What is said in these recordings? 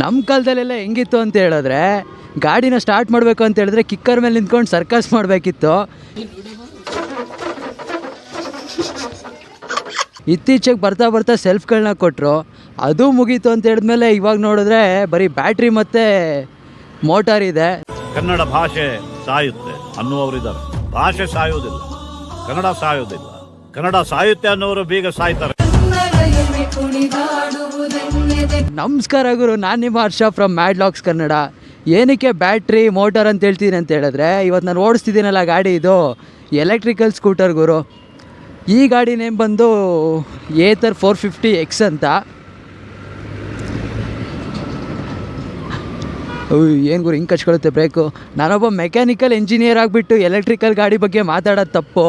ನಮ್ಮ ಕಾಲದಲ್ಲೆಲ್ಲ ಹೆಂಗಿತ್ತು ಅಂತ ಹೇಳಿದ್ರೆ ಗಾಡಿನ ಸ್ಟಾರ್ಟ್ ಮಾಡಬೇಕು ಅಂತ ಹೇಳಿದ್ರೆ ಕಿಕ್ಕರ್ ಮೇಲೆ ನಿಂತ್ಕೊಂಡು ಸರ್ಕಸ್ ಮಾಡಬೇಕಿತ್ತು. ಇತ್ತೀಚೆಗೆ ಬರ್ತಾ ಬರ್ತಾ ಸೆಲ್ಫ್ಗಳನ್ನ ಕೊಟ್ಟರು, ಅದು ಮುಗೀತು ಅಂತ ಹೇಳಿದ್ಮೇಲೆ ಇವಾಗ ನೋಡಿದ್ರೆ ಬರೀ ಬ್ಯಾಟ್ರಿ ಮತ್ತು ಮೋಟಾರ್ ಇದೆ. ಕನ್ನಡ ಭಾಷೆ ಸಾಯುತ್ತೆ ಅನ್ನುವವರಿದ್ದಾರೆ. ಭಾಷೆ ಸಾಯುವುದಿಲ್ಲ, ಕನ್ನಡ ಸಾಯುವುದಿಲ್ಲ. ಕನ್ನಡ ಸಾಯುತ್ತೆ ಅನ್ನೋರು ಬೇಗ ಸಾಯ್ತಾರೆ. ನಮಸ್ಕಾರ ಗುರು, ನಾನು ನಿಮ್ಮ ಹರ್ಷ ಫ್ರಮ್ ಮ್ಯಾಡ್ಲಾಕ್ಸ್ ಕನ್ನಡ. ಏನಕ್ಕೆ ಬ್ಯಾಟ್ರಿ ಮೋಟಾರ್ ಅಂತ ಹೇಳ್ತೀನಿ ಅಂತ ಹೇಳಿದ್ರೆ, ಇವತ್ತು ನಾನು ಓಡಿಸ್ತಿದ್ದೀನಲ್ಲ ಗಾಡಿ, ಇದು ಎಲೆಕ್ಟ್ರಿಕಲ್ ಸ್ಕೂಟರ್ ಗುರು. ಈ ಗಾಡಿ ನೇಮ್ ಬಂದು ATHER 450X ಅಂತ. ಏನು ಗುರು ಹಿಂಗೆ ಕಚ್ಕೊಳುತ್ತೆ ಬ್ರೇಕು. ನಾನೊಬ್ಬ ಮೆಕ್ಯಾನಿಕಲ್ ಇಂಜಿನಿಯರ್ ಆಗಿಬಿಟ್ಟು ಎಲೆಕ್ಟ್ರಿಕಲ್ ಗಾಡಿ ಬಗ್ಗೆ ಮಾತಾಡೋದು ತಪ್ಪು.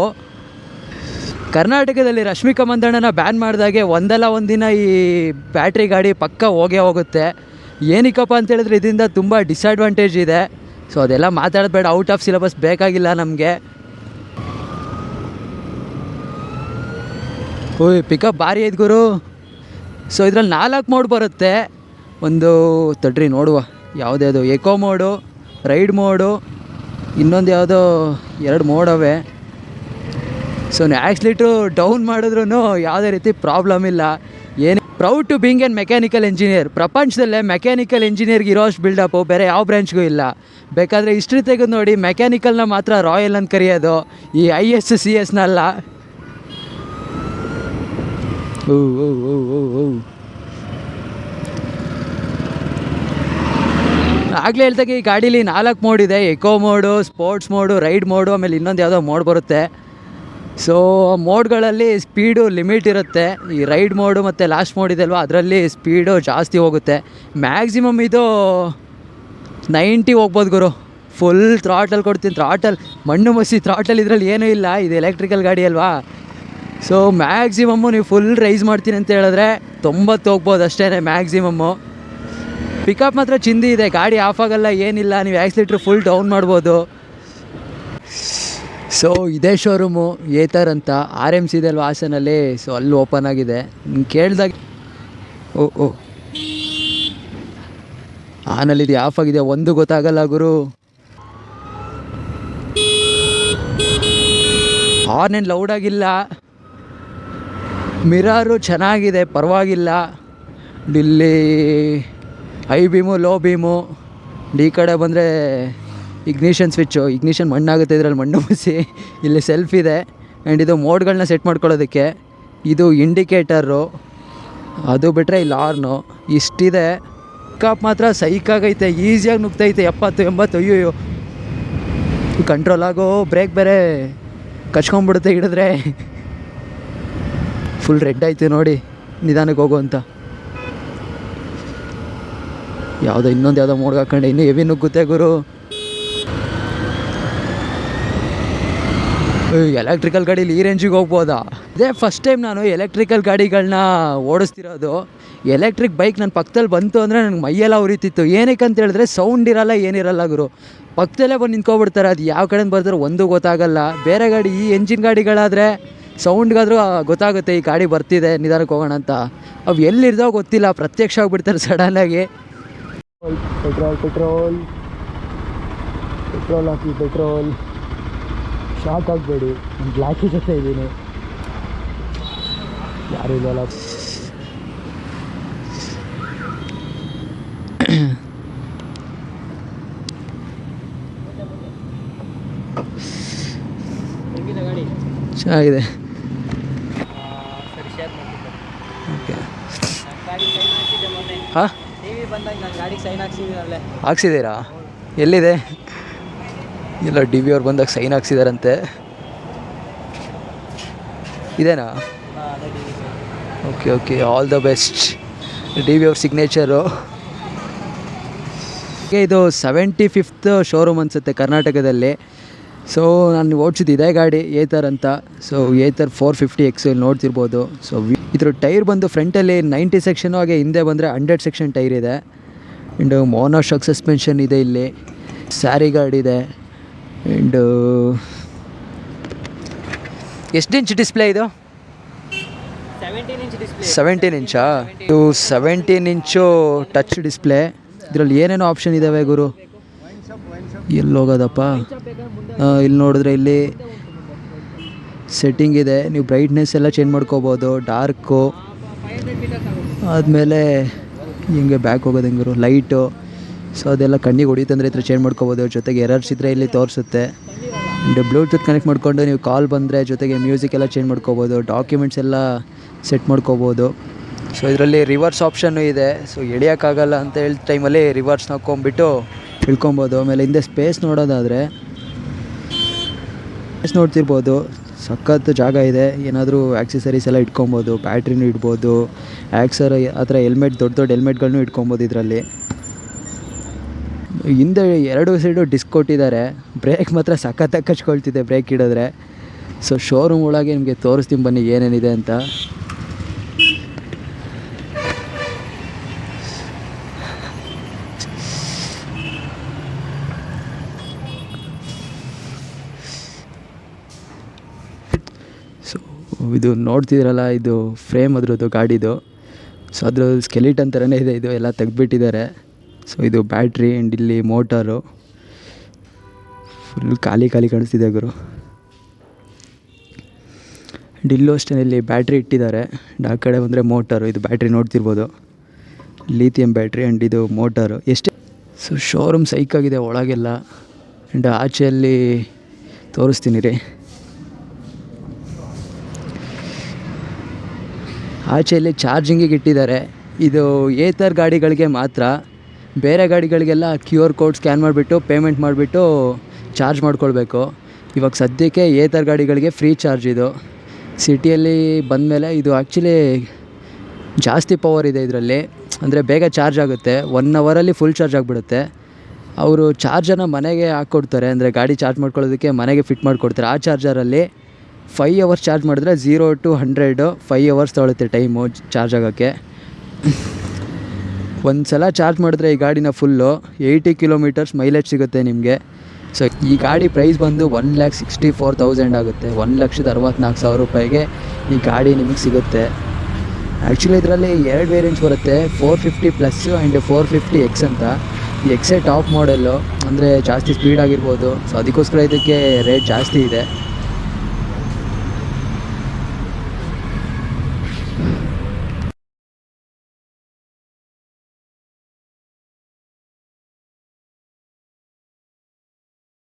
ಕರ್ನಾಟಕದಲ್ಲಿ ರಶ್ಮಿಕಾ ಮಂದಣ್ಣನ ಬ್ಯಾನ್ ಮಾಡಿದಾಗೆ ಒಂದಲ್ಲ ಒಂದಿನ ಈ ಬ್ಯಾಟ್ರಿ ಗಾಡಿ ಪಕ್ಕ ಹೋಗೇ ಹೋಗುತ್ತೆ. ಏನಕ್ಕಪ್ಪ ಅಂತ ಹೇಳಿದ್ರೆ ಇದರಿಂದ ತುಂಬ ಡಿಸ್ಅಡ್ವಾಂಟೇಜ್ ಇದೆ. ಸೊ ಅದೆಲ್ಲ ಮಾತಾಡೋದು ಬೇಡ, ಔಟ್ ಆಫ್ ಸಿಲೆಬಸ್ ಬೇಕಾಗಿಲ್ಲ ನಮಗೆ. ಪಿಕಪ್ ಭಾರಿ ಐತೆ ಗುರು. ಸೊ ಇದರಲ್ಲಿ 4 ಮೋಡ್ ಬರುತ್ತೆ. ಒಂದು ತಡ್ರಿ ನೋಡುವ, ಯಾವುದ್ಯಾವುದು ಎಕೋ ಮೋಡು, ರೈಡ್ ಮೋಡು, ಇನ್ನೊಂದು ಯಾವುದೋ 2 ಮೋಡ್ ಅವೆ. ಸೊ ಆಕ್ಸಿಲೇಟ್ರು ಡೌನ್ ಮಾಡಿದ್ರೂ ಯಾವುದೇ ರೀತಿ ಪ್ರಾಬ್ಲಮ್ ಇಲ್ಲ. ಏನು proud to being an mechanical engineer. ಪ್ರಪಂಚದಲ್ಲೇ ಮೆಕ್ಯಾನಿಕಲ್ ಇಂಜಿನಿಯರ್ಗೆ ಇರೋಷ್ಟು ಬಿಲ್ಡಪ್ಪು ಬೇರೆ ಯಾವ ಬ್ರ್ಯಾಂಚ್ಗೂ ಇಲ್ಲ. ಬೇಕಾದರೆ ಹಿಸ್ಟ್ರಿ ತೆಗೆದು ನೋಡಿ, ಮೆಕ್ಯಾನಿಕಲ್ನ ಮಾತ್ರ ರಾಯಲ್ ಅಂತ ಕರೆಯೋದು, ಈ IS CS ಆಗಲೇ ಹೇಳ್ದಾಗೆ ಈ ಗಾಡೀಲಿ 4 ಮೋಡ್ ಇದೆ. Eco mode, sports mode, ride mode, ಆಮೇಲೆ ಇನ್ನೊಂದು ಯಾವುದೋ ಮೋಡ್ ಬರುತ್ತೆ. ಸೊ ಮೋಡ್ಗಳಲ್ಲಿ ಸ್ಪೀಡು ಲಿಮಿಟ್ ಇರುತ್ತೆ. ಈ ರೈಡ್ ಮೋಡು ಮತ್ತು ಲಾಸ್ಟ್ ಮೋಡ್ ಇದೆ ಅಲ್ವಾ, ಅದರಲ್ಲಿ ಸ್ಪೀಡು ಜಾಸ್ತಿ ಹೋಗುತ್ತೆ. ಮ್ಯಾಕ್ಸಿಮಮ್ ಇದು 90 ಹೋಗ್ಬೋದು ಗುರು. ಫುಲ್ ಥ್ರಾಟಲ್ ಕೊಡ್ತೀನಿ. ಥ್ರಾಟಲ್ ಮಣ್ಣು ಮಸಿ ಥ್ರಾಟಲ್ ಇದರಲ್ಲಿ ಏನೂ ಇಲ್ಲ, ಇದು ಎಲೆಕ್ಟ್ರಿಕಲ್ ಗಾಡಿ ಅಲ್ವಾ. ಸೊ ಮ್ಯಾಕ್ಸಿಮಮ್ಮು ನೀವು ಫುಲ್ ರೈಸ್ ಮಾಡ್ತೀನಿ ಅಂತ ಹೇಳಿದ್ರೆ 90 ಹೋಗ್ಬೋದು ಅಷ್ಟೇ ಮ್ಯಾಕ್ಸಿಮಮ್ಮು. ಪಿಕಪ್ ಮಾತ್ರ ಚಿಂದಿ ಇದೆ, ಗಾಡಿ ಆಫ್ ಆಗಲ್ಲ, ಏನಿಲ್ಲ. ನೀವು ಆಕ್ಸಿಲೇಟ್ರ್ ಫುಲ್ ಡೌನ್ ಮಾಡ್ಬೋದು. ಸೊ ಇದೇ ಶೋರೂಮು ATHER ಅಂತ RMC ಇದೆ ಅಲ್ವಾ ಹಾಸನಲ್ಲಿ. ಸೊ ಅಲ್ಲಿ ಓಪನ್ ಆಗಿದೆ. ಕೇಳಿದಾಗ ಓ ಆನಲ್ಲಿದೆ, ಆಫ್ ಆಗಿದೆ, ಒಂದು ಗೊತ್ತಾಗಲ್ಲ ಗುರು. ಹಾರ್ನೇನು ಲೌಡ್ ಆಗಿಲ್ಲ, ಮಿರರು ಚೆನ್ನಾಗಿದೆ, ಪರವಾಗಿಲ್ಲ. ಇಲ್ಲಿ ಹೈ ಬೀಮು, ಲೋ ಬೀಮು. ಈ ಕಡೆ ಬಂದರೆ ಇಗ್ನಿಷನ್ ಸ್ವಿಚ್ಚು, ಇಗ್ನಿಷನ್ ಮಣ್ಣಾಗುತ್ತೆ ಇದರಲ್ಲಿ, ಮಣ್ಣು ಮುಸಿ. ಇಲ್ಲಿ ಸೆಲ್ಫ್ ಇದೆ. ಆ್ಯಂಡ್ ಇದು ಮೋಡ್ಗಳನ್ನ ಸೆಟ್ ಮಾಡ್ಕೊಳ್ಳೋದಕ್ಕೆ. ಇದು ಇಂಡಿಕೇಟರು, ಅದು ಬಿಟ್ಟರೆ ಇಲ್ಲಿ ಆರ್ನು. ಇಷ್ಟಿದೆ. ಪಿಕಪ್ ಮಾತ್ರ ಸೈಕಾಗೈತೆ, ಈಸಿಯಾಗಿ ನುಗ್ತೈತೆ. 70-80. ಅಯ್ಯೋ ಕಂಟ್ರೋಲ್ ಆಗೋ. ಬ್ರೇಕ್ ಬೇರೆ ಕಚ್ಕೊಂಡ್ಬಿಡುತ್ತೆ ಹಿಡಿದ್ರೆ. ಫುಲ್ ರೆಡ್ ಆಯ್ತು ನೋಡಿ, ನಿಧಾನಕ್ಕೆ ಹೋಗು ಅಂತ. ಇನ್ನೊಂದು ಯಾವುದೋ ಮೋಡ್ಗೆ ಹಾಕೊಂಡೆ, ಇನ್ನೂ ಹೆವಿ ನುಗ್ಗುತ್ತೆ ಗುರು. ಎಲೆಕ್ಟ್ರಿಕಲ್ ಗಾಡೀಲಿ ಈ ರೇಂಜಿಗೆ ಹೋಗ್ಬೋದಾ? ಇದೇ ಫಸ್ಟ್ ಟೈಮ್ ನಾನು ಎಲೆಕ್ಟ್ರಿಕಲ್ ಗಾಡಿಗಳನ್ನ ಓಡಿಸ್ತಿರೋದು. ಎಲೆಕ್ಟ್ರಿಕ್ ಬೈಕ್ ನನ್ನ ಪಕ್ಕದಲ್ಲಿ ಬಂತು ಅಂದರೆ ನನಗೆ ಮೈಯೆಲ್ಲ ಉರಿತಿತ್ತು. ಏನಕ್ಕೆ ಅಂತ ಹೇಳಿದ್ರೆ ಸೌಂಡ್ ಇರಲ್ಲ, ಏನಿರಲ್ಲ ಗುರು. ಪಕ್ಕದಲ್ಲೇ ಬಂದು ನಿಂತ್ಕೊಬಿಡ್ತಾರೆ. ಅದು ಯಾವ ಕಡೆಯಿಂದ ಬರ್ತಾರೆ ಒಂದು ಗೊತ್ತಾಗಲ್ಲ. ಬೇರೆ ಗಾಡಿ, ಈ ಎಂಜಿನ್ ಗಾಡಿಗಳಾದರೆ ಸೌಂಡ್ಗಾದರೂ ಗೊತ್ತಾಗುತ್ತೆ ಈ ಗಾಡಿ ಬರ್ತಿದೆ, ನಿಧಾನಕ್ಕೆ ಹೋಗೋಣ ಅಂತ. ಅವು ಎಲ್ಲಿರ್ದಾವ ಗೊತ್ತಿಲ್ಲ, ಪ್ರತ್ಯಕ್ಷ ಆಗಿಬಿಡ್ತಾರೆ ಸಡನ್ನಾಗಿ. ಪೆಟ್ರೋಲ್ ಹಾಕಿ, ಪೆಟ್ರೋಲ್ ಶಾಕ್ ಆಗಬೇಡಿ. ನಾನು ಬ್ಲ್ಯಾಕಿ ಜೊತೆ ಇದ್ದೀನಿ, ಯಾರು ಇಲ್ಲಲ್ಲ. ಚೆನ್ನಾಗಿದೆ. ಓಕೆ, ಹಾಂ ಹಾಕ್ಸಿದ್ದೀರಾ? ಎಲ್ಲಿದೆ? ಇಲ್ಲ, DV ಅವ್ರು ಬಂದಾಗ ಸೈನ್ ಹಾಕ್ಸಿದಾರಂತೆ. ಇದೇನಾ? Okay, all the best. DV ಅವ್ರ ಸಿಗ್ನೇಚರು. ಇದು 75th ಶೋರೂಮ್ ಅನಿಸುತ್ತೆ ಕರ್ನಾಟಕದಲ್ಲಿ. ಸೊ ನಾನು ಓಡಿಸಿದ್ದು ಇದೇ ಗಾಡಿ, ATHER ಅಂತ. ಸೊ ATHER 450X ಇಲ್ಲಿ ನೋಡ್ತಿರ್ಬೋದು. ಸೊ ಇದ್ರ ಟೈರ್ ಬಂದು ಫ್ರಂಟಲ್ಲಿ 90 ಸೆಕ್ಷನು, ಹಾಗೆ ಹಿಂದೆ ಬಂದರೆ 100 ಸೆಕ್ಷನ್ ಟೈರ್ ಇದೆ. ಆ್ಯಂಡ್ ಮೋನೋಶಾಕ್ ಸಸ್ಪೆನ್ಷನ್ ಇದೆ ಇಲ್ಲಿ. ಸ್ಯಾರಿ ಗಾರ್ಡ್ ಇದೆ. ಆ್ಯಂಡ್ ಎಷ್ಟು ಇಂಚ್ ಡಿಸ್ಪ್ಲೇ ಇದು? 17 ಇಂಚಾ? ಇದು 17 ಇಂಚು ಟಚ್ ಡಿಸ್ಪ್ಲೇ. ಇದರಲ್ಲಿ ಏನೇನೋ ಆಪ್ಷನ್ ಇದ್ದಾವೆ ಗುರು. ಎಲ್ಲಿ ಹೋಗೋದಪ್ಪ? ಇಲ್ಲಿ ನೋಡಿದ್ರೆ ಇಲ್ಲಿ ಸೆಟ್ಟಿಂಗ್ ಇದೆ, ನೀವು ಬ್ರೈಟ್ನೆಸ್ ಎಲ್ಲ ಚೇಂಜ್ ಮಾಡ್ಕೋಬೋದು, ಡಾರ್ಕು, ಆದಮೇಲೆ ಹಿಂಗೆ ಬ್ಯಾಕ್ ಹೋಗೋದು ಹೆಂಗರು ಲೈಟು. ಸೊ ಅದೆಲ್ಲ ಕಣ್ಣಿಗೆ ಹೊಡಿತಂದರೆ ಈ ಥರ ಚೇಂಜ್ ಮಾಡ್ಕೋಬೋದು. ಜೊತೆಗೆ ಎರರ್ಸ್ ಇದ್ದರೆ ಇಲ್ಲಿ ತೋರಿಸುತ್ತೆ. ಆ್ಯಂಡ್ ಬ್ಲೂಟೂತ್ ಕನೆಕ್ಟ್ ಮಾಡಿಕೊಂಡು ನೀವು ಕಾಲ್ ಬಂದರೆ ಜೊತೆಗೆ ಮ್ಯೂಸಿಕ್ ಎಲ್ಲ ಚೇಂಜ್ ಮಾಡ್ಕೋಬೋದು, ಡಾಕ್ಯುಮೆಂಟ್ಸ್ ಎಲ್ಲ ಸೆಟ್ ಮಾಡ್ಕೋಬೋದು. ಸೊ ಇದರಲ್ಲಿ ರಿವರ್ಸ್ ಆಪ್ಷನ್ನು ಇದೆ. ಸೊ ಎಳಿಯೋಕ್ಕಾಗಲ್ಲ ಅಂತ ಹೇಳಿ ಟೈಮಲ್ಲಿ ರಿವರ್ಸ್ ಹಾಕ್ಕೊಂಬಿಟ್ಟು ಇಳ್ಕೊಬೋದು. ಆಮೇಲೆ ಹಿಂದೆ ಸ್ಪೇಸ್ ನೋಡೋದಾದರೆ ಸ್ಪೇಸ್ ನೋಡ್ತಿರ್ಬೋದು, ಸಖತ್ತು ಜಾಗ ಇದೆ. ಏನಾದರೂ ಆಕ್ಸೆಸರೀಸ್ ಎಲ್ಲ ಇಟ್ಕೊಬೋದು, ಬ್ಯಾಟ್ರಿನೂ ಇಡ್ಬೋದು, ಆಕ್ಸರ್ ಆ ಥರ ಹೆಲ್ಮೆಟ್, ದೊಡ್ಡ ದೊಡ್ಡ ಹೆಲ್ಮೆಟ್ಗಳನ್ನೂ ಇಟ್ಕೊಬೋದು ಇದರಲ್ಲಿ. ಹಿಂದೆ 2 ಸೈಡು ಡಿಸ್ಕ್ ಕೊಟ್ಟಿದ್ದಾರೆ. ಬ್ರೇಕ್ ಮಾತ್ರ ಸಖತ್ತಾಗಿ ಕಚ್ಕೊಳ್ತಿದೆ ಬ್ರೇಕ್ ಹಿಡಿದ್ರೆ. ಸೊ ಶೋರೂಮ್ ಒಳಗೆ ನಿಮಗೆ ತೋರಿಸ್ತೀನಿ ಬನ್ನಿ ಏನೇನಿದೆ ಅಂತ. ಸೊ ಇದು ನೋಡ್ತಿದ್ದೀರಲ್ಲ, ಇದು ಫ್ರೇಮ್ ಅದ್ರದ್ದು ಗಾಡಿದು. ಸೊ ಅದ್ರ ಸ್ಕೆಲಿಟನ್ ಥರನೇ ಇದೆ, ಇದು ಎಲ್ಲ ತೆಗೆದ್ಬಿಟ್ಟಿದ್ದಾರೆ. ಸೊ ಇದು ಬ್ಯಾಟ್ರಿ ಆ್ಯಂಡ್ ಇಲ್ಲಿ ಮೋಟರು ಫುಲ್ ಖಾಲಿ ಕಾಣಿಸ್ತಿದೆ ಗುರು. ಆ್ಯಂಡ್ ಇಲ್ಲೂ ಅಷ್ಟೇ ಇಲ್ಲಿ ಬ್ಯಾಟ್ರಿ ಇಟ್ಟಿದ್ದಾರೆ. ಆ್ಯಂಡ್ ಆ ಕಡೆ ಬಂದರೆ ಮೋಟರು, ಇದು ಬ್ಯಾಟ್ರಿ ನೋಡ್ತಿರ್ಬೋದು, ಲಿಥಿಯಂ ಬ್ಯಾಟ್ರಿ ಆ್ಯಂಡ್ ಇದು ಮೋಟರು ಎಷ್ಟೇ. ಸೊ ಶೋರೂಮ್ ಸೈಕಾಗಿದೆ ಒಳಗೆಲ್ಲ. ಆ್ಯಂಡ್ ಆಚೆಯಲ್ಲಿ ತೋರಿಸ್ತೀನಿ ರೀ. ಆಚೆಯಲ್ಲಿ ಚಾರ್ಜಿಂಗಿಗೆ ಇಟ್ಟಿದ್ದಾರೆ. ಇದು ಏತರ್ ಗಾಡಿಗಳಿಗೆ ಮಾತ್ರ, ಬೇರೆ ಗಾಡಿಗಳಿಗೆಲ್ಲ QR ಕೋಡ್ ಸ್ಕ್ಯಾನ್ ಮಾಡಿಬಿಟ್ಟು ಪೇಮೆಂಟ್ ಮಾಡಿಬಿಟ್ಟು ಚಾರ್ಜ್ ಮಾಡ್ಕೊಳ್ಬೇಕು. ಇವಾಗ ಸದ್ಯಕ್ಕೆ ಏತರ್ ಗಾಡಿಗಳಿಗೆ ಫ್ರೀ ಚಾರ್ಜ್ ಇದು. ಸಿಟಿಯಲ್ಲಿ ಬಂದಮೇಲೆ ಇದು ಆ್ಯಕ್ಚುಲಿ ಜಾಸ್ತಿ ಪವರ್ ಇದೆ ಇದರಲ್ಲಿ, ಅಂದರೆ ಬೇಗ ಚಾರ್ಜ್ ಆಗುತ್ತೆ. 1 ಅವರಲ್ಲಿ ಫುಲ್ ಚಾರ್ಜ್ ಆಗಿಬಿಡುತ್ತೆ. ಅವರು ಚಾರ್ಜನ್ನು ಮನೆಗೆ ಹಾಕ್ಕೊಡ್ತಾರೆ, ಅಂದರೆ ಗಾಡಿ ಚಾರ್ಜ್ ಮಾಡ್ಕೊಳ್ಳೋದಕ್ಕೆ ಮನೆಗೆ ಫಿಟ್ ಮಾಡಿಕೊಡ್ತಾರೆ. ಆ ಚಾರ್ಜರಲ್ಲಿ 5 ಅವರ್ಸ್ ಚಾರ್ಜ್ ಮಾಡಿದ್ರೆ 0 to 100 5 ಅವರ್ಸ್ ತೊಗೊಳುತ್ತೆ ಟೈಮು ಚಾರ್ಜ್ ಆಗೋಕ್ಕೆ. ಒಂದು ಸಲ ಚಾರ್ಜ್ ಮಾಡಿದ್ರೆ ಈ ಗಾಡಿನ ಫುಲ್ಲು 80 ಕಿಲೋಮೀಟರ್ಸ್ ಮೈಲೇಜ್ ಸಿಗುತ್ತೆ ನಿಮಗೆ. ಸೊ ಈ ಗಾಡಿ ಪ್ರೈಸ್ ಬಂದು 1,64,000 ಆಗುತ್ತೆ. 1,64,000 ರೂಪಾಯಿಗೆ ಈ ಗಾಡಿ ನಿಮಗೆ ಸಿಗುತ್ತೆ. ಆ್ಯಕ್ಚುಲಿ ಇದರಲ್ಲಿ 2 ವೇರಿಯಂಟ್ಸ್ ಬರುತ್ತೆ, 450+ ಆ್ಯಂಡ್ 450X ಅಂತ. ಈ ಎಕ್ಸೇ ಟಾಪ್ ಮಾಡೆಲ್ಲು, ಅಂದರೆ ಜಾಸ್ತಿ ಸ್ಪೀಡ್ ಆಗಿರ್ಬೋದು. ಸೊ ಅದಕ್ಕೋಸ್ಕರ ಇದಕ್ಕೆ ರೇಟ್ ಜಾಸ್ತಿ ಇದೆ.